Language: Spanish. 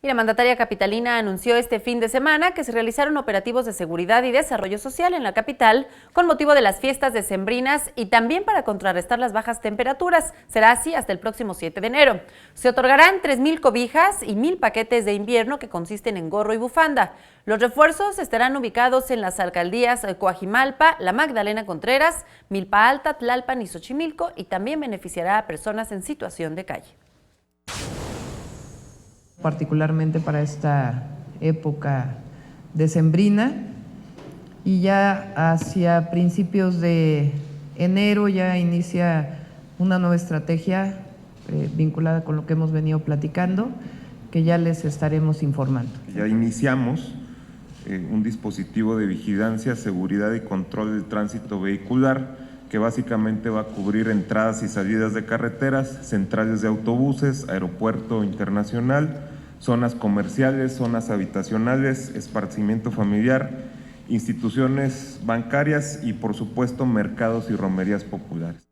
Y la mandataria capitalina anunció este fin de semana que se realizaron operativos de seguridad y desarrollo social en la capital con motivo de las fiestas decembrinas y también para contrarrestar las bajas temperaturas. Será así hasta el próximo 7 de enero. Se otorgarán 3,000 cobijas y 1,000 paquetes de invierno que consisten en gorro y bufanda. Los refuerzos estarán ubicados en las alcaldías Coajimalpa, La Magdalena Contreras, Milpa Alta, Tlalpan y Xochimilco, y también beneficiará a personas en situación de calle. Particularmente para esta época decembrina, y ya hacia principios de enero ya inicia una nueva estrategia vinculada con lo que hemos venido platicando, que ya les estaremos informando. Ya iniciamos un dispositivo de vigilancia, seguridad y control del tránsito vehicular, que básicamente va a cubrir entradas y salidas de carreteras, centrales de autobuses, aeropuerto internacional, zonas comerciales, zonas habitacionales, esparcimiento familiar, instituciones bancarias y por supuesto mercados y romerías populares.